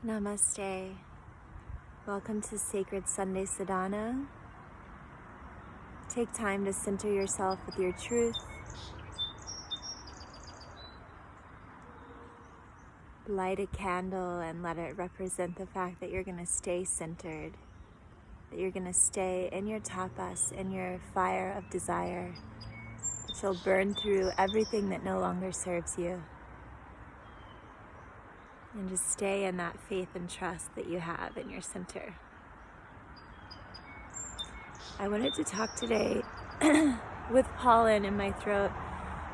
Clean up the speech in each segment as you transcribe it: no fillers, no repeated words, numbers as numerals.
Namaste. Welcome to Sacred Sunday Sadhana. Take time to center yourself with your truth. Light a candle and let it represent the fact that you're going to stay centered, that you're going to stay in your tapas, in your fire of desire, which will burn through everything that no longer serves you. And just stay in that faith and trust that you have in your center. I wanted to talk today with pollen in my throat.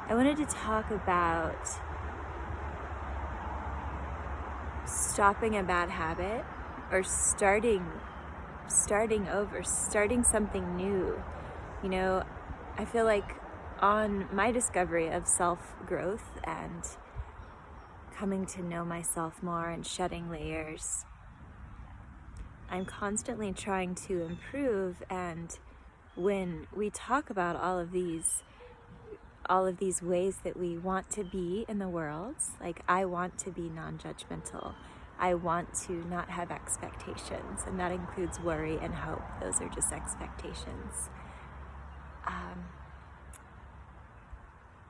I wanted to talk about stopping a bad habit or starting over, starting something new. You know, I feel like on my discovery of self-growth and coming to know myself more and shedding layers, I'm constantly trying to improve. And when we talk about all of these ways that we want to be in the world, like I want to be non-judgmental, I want to not have expectations, and that includes worry and hope. Those are just expectations.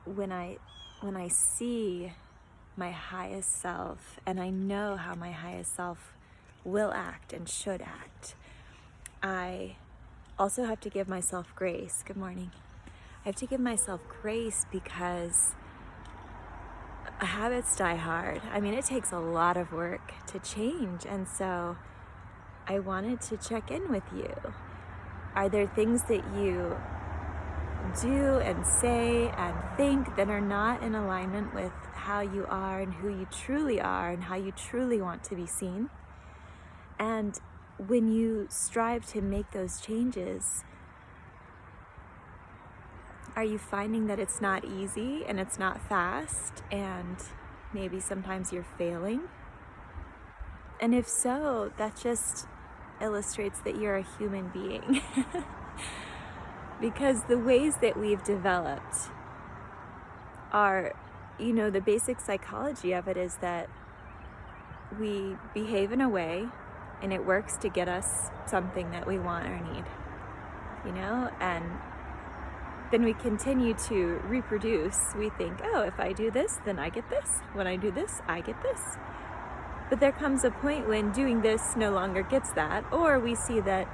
When I see my highest self, and I know how my highest self will act and should act, I also have to give myself grace. Good morning. I have to give myself grace because habits die hard. I mean, it takes a lot of work to change. And so I wanted to check in with you. Are there things that you do and say and think that are not in alignment with how you are and who you truly are and how you truly want to be seen? And when you strive to make those changes, are you finding that it's not easy and it's not fast, and maybe sometimes you're failing? And if so, that just illustrates that you're a human being. Because the ways that we've developed are, the basic psychology of it is that we behave in a way and it works to get us something that we want or need, and then we continue to reproduce. We think, oh, if I do this, then I get this. When I do this, I get this. But there comes a point when doing this no longer gets that, or we see that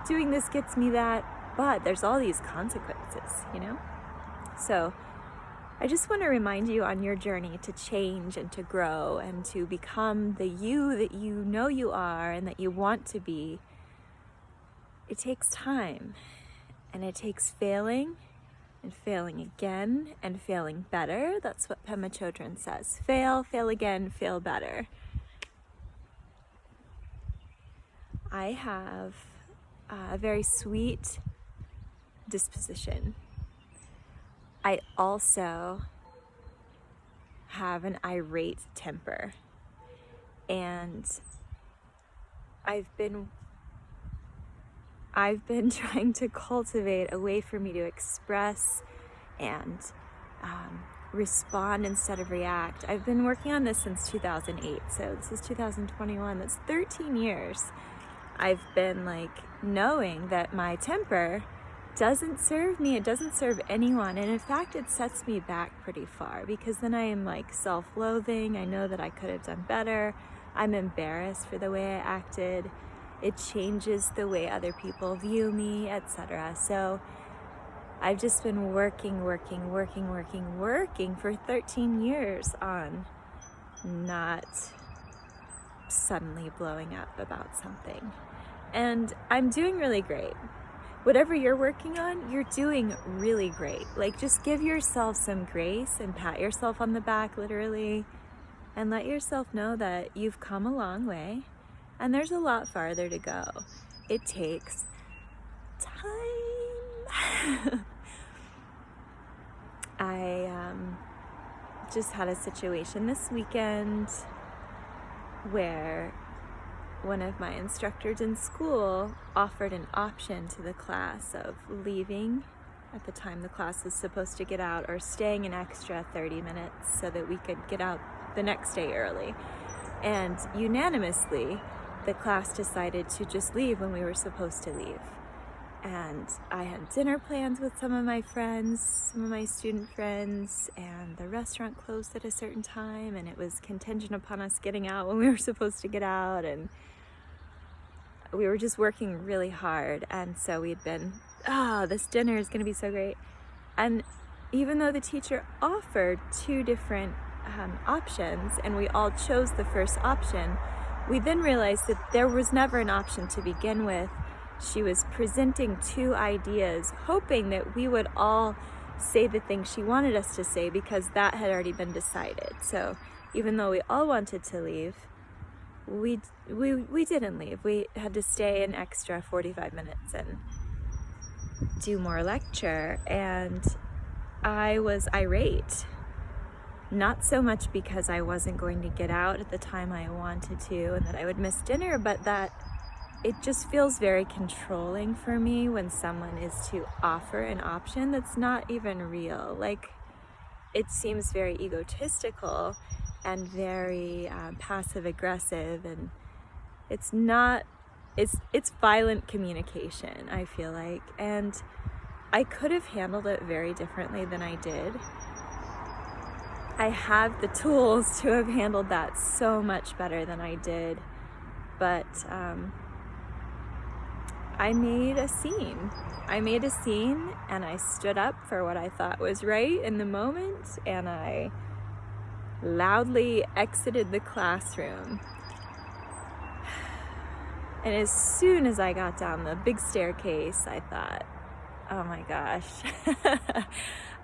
doing this gets me that, but there's all these consequences, So I just want to remind you on your journey to change and to grow and to become the you that you know you are and that you want to be. It takes time, and it takes failing and failing again and failing better. That's what Pema Chodron says. Fail, fail again, fail better. I have a very sweet disposition. I also have an irate temper, and I've been trying to cultivate a way for me to express and respond instead of react. I've been working on this since 2008, so this is 2021. That's 13 years. I've been knowing that my temper doesn't serve me, it doesn't serve anyone, and in fact it sets me back pretty far, because then I am self-loathing. I know that I could have done better. I'm embarrassed for the way I acted. It changes the way other people view me, etc. So I've just been working for 13 years on not suddenly blowing up about something. And I'm doing really great. Whatever you're working on, you're doing really great. Just give yourself some grace and pat yourself on the back, literally, and let yourself know that you've come a long way and there's a lot farther to go. It takes time. I just had a situation this weekend where one of my instructors in school offered an option to the class of leaving at the time the class was supposed to get out, or staying an extra 30 minutes so that we could get out the next day early. And unanimously, the class decided to just leave when we were supposed to leave. And I had dinner plans with some of my friends, some of my student friends, and the restaurant closed at a certain time, and it was contingent upon us getting out when we were supposed to get out, and we were just working really hard. And so we'd been, this dinner is gonna be so great. And even though the teacher offered two different options and we all chose the first option, we then realized that there was never an option to begin with. She was presenting two ideas, hoping that we would all say the thing she wanted us to say, because that had already been decided. So even though we all wanted to leave, we didn't leave. We had to stay an extra 45 minutes and do more lecture. And I was irate. Not so much because I wasn't going to get out at the time I wanted to and that I would miss dinner, but that it just feels very controlling for me when someone is to offer an option that's not even real. Like, it seems very egotistical and very passive aggressive, and it's violent communication, I feel like. And I could have handled it very differently than I did. I have the tools to have handled that so much better than I did, but I made a scene. And I stood up for what I thought was right in the moment, and I loudly exited the classroom. And as soon as I got down the big staircase, I thought, oh my gosh.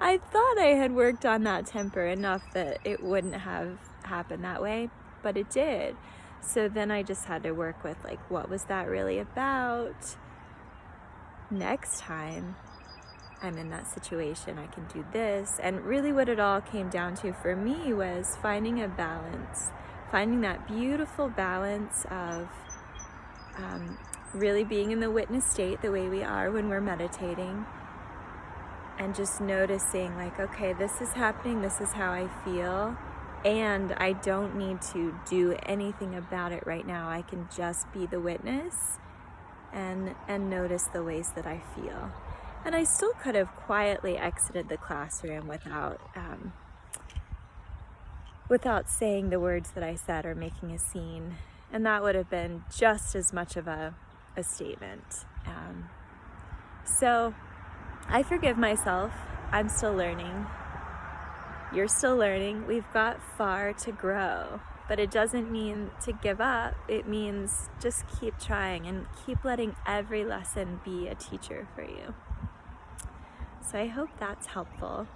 I thought I had worked on that temper enough that it wouldn't have happened that way, but it did. So then I just had to work with, like, what was that really about? Next time I'm in that situation, I can do this. And really what it all came down to for me was finding a balance, finding that beautiful balance of really being in the witness state the way we are when we're meditating, and just noticing, like, okay, this is happening, this is how I feel, and I don't need to do anything about it right now. I can just be the witness and notice the ways that I feel. And I still could have quietly exited the classroom without saying the words that I said or making a scene, and that would have been just as much of a statement. So I forgive myself. I'm still learning. You're still learning. We've got far to grow, but it doesn't mean to give up. It means just keep trying and keep letting every lesson be a teacher for you. So I hope that's helpful.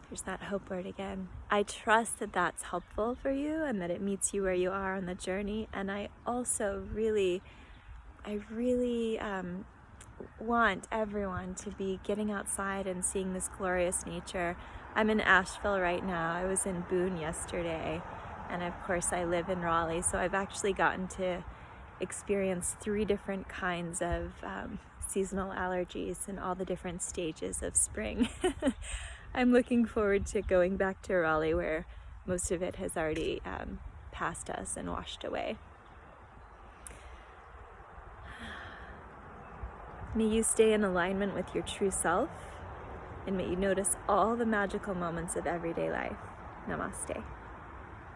There's that hope word again. I trust that that's helpful for you and that it meets you where you are on the journey. And I also really want everyone to be getting outside and seeing this glorious nature. I'm in Asheville right now. I was in Boone yesterday, and of course I live in Raleigh, so I've actually gotten to experience 3 different kinds of seasonal allergies and all the different stages of spring. I'm looking forward to going back to Raleigh, where most of it has already passed us and washed away. May you stay in alignment with your true self, and may you notice all the magical moments of everyday life. Namaste.